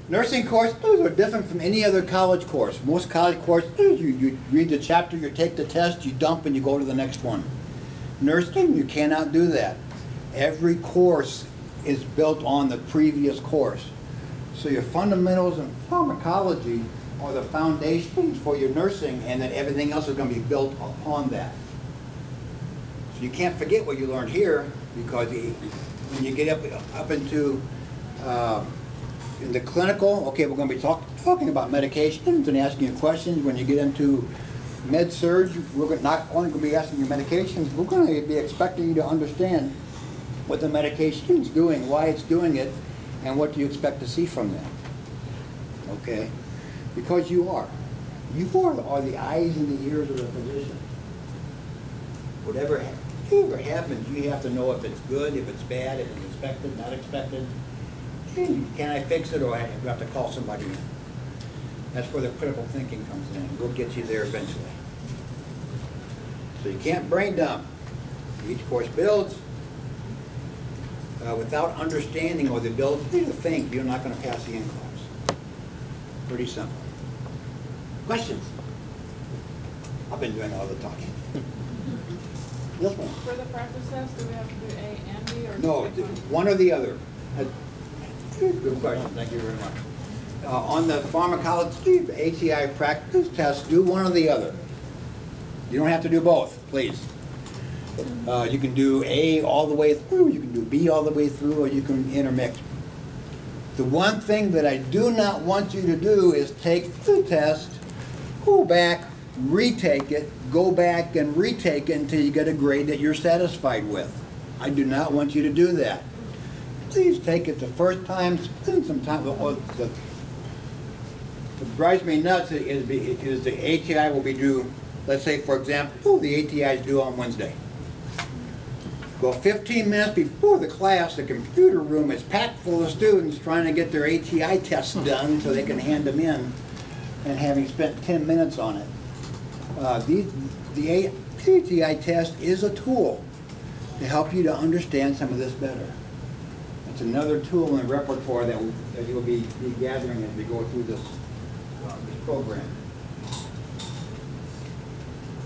Nursing courses are different from any other college course. Most college courses, you read the chapter, you take the test, you dump, and you go to the next one. Nursing, you cannot do that. Every course is built on the previous course. So your fundamentals in pharmacology are the foundations for your nursing, and then everything else is going to be built upon that. So you can't forget what you learned here, because when you get up into in the clinical, okay, we're going to be talking about medications and asking you questions. When you get into med surg, we're not only going to be asking you medications, we're going to be expecting you to understand what the medication is doing, why it's doing it, and what do you expect to see from them. Okay? Because you are the eyes and the ears of the physician. Whatever happens, you have to know if it's good, if it's bad, if it's expected, not expected. Can I fix it, or do I have to call somebody in? That's where the critical thinking comes in. We'll get you there eventually. So you can't brain dump. Each course builds. Without understanding or the ability to think, you're not going to pass the in-class. Pretty simple. Questions? I've been doing all the talking. Yes, ma'am. For the practice test, do we have to do A and B, or no, one or the other? Good question. Thank you very much. On the pharmacology ATI practice test, do one or the other. You don't have to do both, please. You can do A all the way through, you can do B all the way through, or you can intermix. The one thing that I do not want you to do is take the test, go back, retake it, go back and retake it until you get a grade that you're satisfied with. I do not want you to do that. Please take it the first time, spend some time. What drives me nuts is the ATI will be due, let's say for example, the ATI is due on Wednesday. Well, 15 minutes before the class, the computer room is packed full of students trying to get their ATI tests done so they can hand them in, and having spent 10 minutes on it. The ATI test is a tool to help you to understand some of this better. It's another tool in the repertoire that you'll be gathering as we go through this program.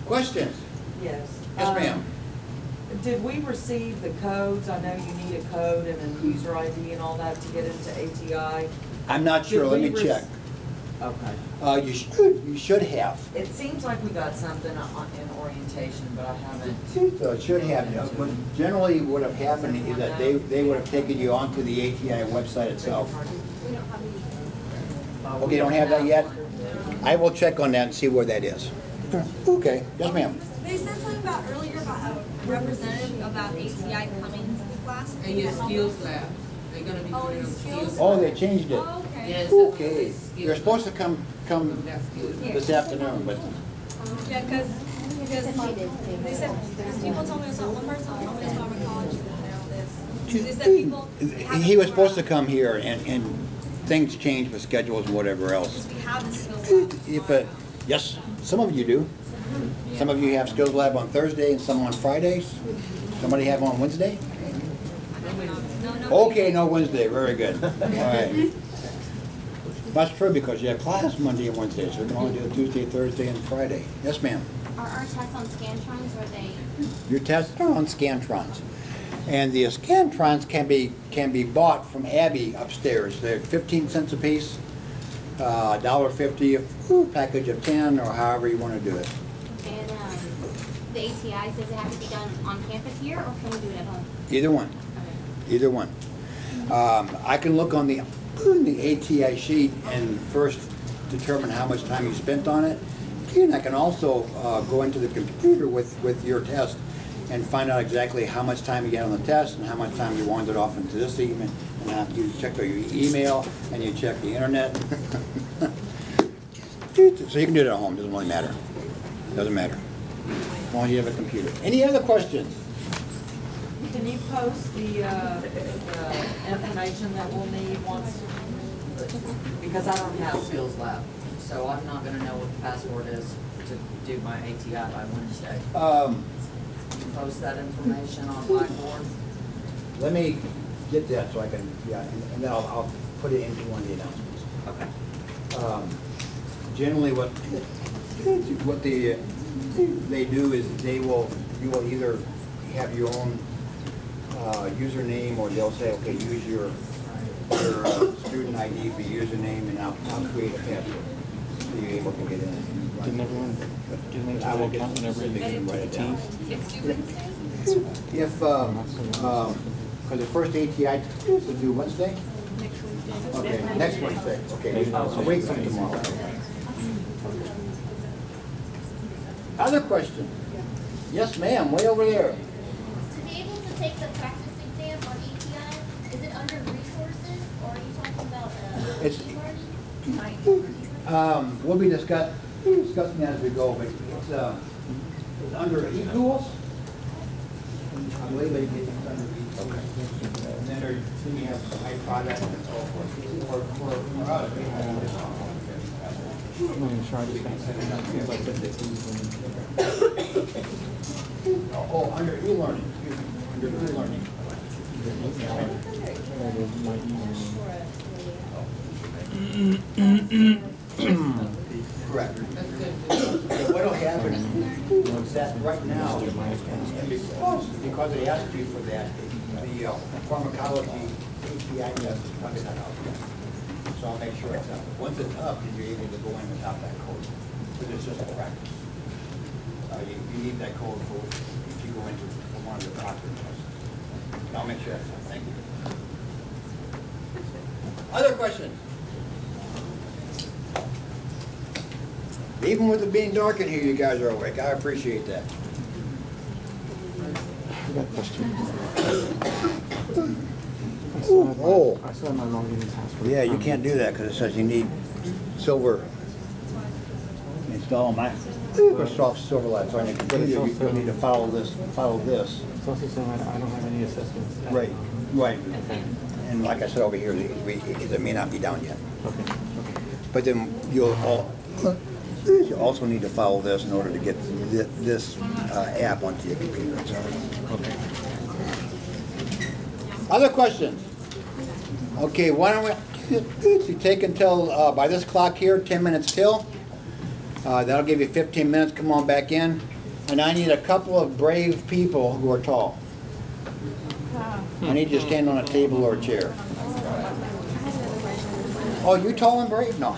Questions? Yes. Yes, ma'am. Did we receive the codes? I know you need a code and a user ID and all that to get into ATI. I'm not sure. Let me check. Okay. You should have. It seems like we got something in orientation, but I haven't. It should have. But generally, what would have happened is that they would have taken you onto the ATI website itself. Okay, don't have that yet? I will check on that and see where that is. Okay. Yes, ma'am. They said something about earlier about a representative about ATI coming into the class. And your skills lab. They're going to be doing a skills Oh, lab. they changed it. Oh, okay. Yes, Okay. They're supposed to come this afternoon, but Yeah, because they said, because people told me, so one person told me it's pharmacology and all this. They said people. he was supposed to come here, and things changed with schedules and whatever else. We have the skills lab. Yes, some of you do. Some of you have skills lab on Thursday and some on Fridays. Somebody have on Wednesday? No. Okay, no Wednesday. Very good. All right. That's true because you have class Monday and Wednesday, so we can only do Tuesday, Thursday, and Friday. Yes, ma'am. Are our tests on Scantrons, or are they? Your tests are on Scantrons, and the Scantrons can be bought from Abby upstairs. They're 15 cents a piece, $1.50 a package of 10, or however you want to do it. And the ATI, does it have to be done on campus here, or can we do it at home? Either one. Okay. Either one. I can look on the ATI sheet and first determine how much time you spent on it. And I can also go into the computer with your test and find out exactly how much time you get on the test and how much time you wandered off into this email. And you check your email and you check the internet. So you can do it at home. Doesn't really matter. Doesn't matter. As long as you have a computer. Any other questions? Can you post the information that we'll need once? Because I don't have skills lab, so I'm not going to know what the password is to do my ATI by Wednesday. Post that information on Blackboard. Let me get that so I can, and then I'll put it into one of the announcements. Okay. Generally, what they do is you will either have your own username, or they'll say, okay, use your student ID for username, and I'll create a password so you're able to get in. Didn't everyone I will get account whenever specifics and write it down. If because the first ATI is due Wednesday. Okay, next Wednesday. Okay, I'll wait for tomorrow. Other question? Yes, ma'am, way over there. To be able to take the practice exam on ATI, is it under resources, or are you talking about It's- e-learning? We'll be discussing that as we go, but it's under e-tools. I believe it's under e-tools. And then you have high product and so forth. For us, we have this. I'm not even sure. I just got seems like that Oh, under e-learning, excuse me, under e-learning. Correct. What'll happen is that right now, because they asked you for that, the pharmacology API test is probably not out yet. So I'll make sure it's up. Once it's up, then you're able to go in without that code, because it's just a practice. You need that code for if you go into one of the doctor tests. I'll make sure that's up. Thank you. Other questions? Even with it being dark in here, you guys are awake. I appreciate that. I got a question. Oh. I still have my login and password. Yeah, you can't do that because it says you need silver. Install my Microsoft Silverlight on your computer. You need to follow this. It's also saying I don't have any assessments. Right, right. Okay. And like I said over here, it may not be down yet. Okay. But then you also need to follow this in order to get this app onto your computer. So. Okay. Other questions? Okay, why don't we take until, by this clock here, 10 minutes till. That'll give you 15 minutes. Come on back in. And I need a couple of brave people who are tall. I need you to stand on a table or a chair. Oh, you tall and brave? No.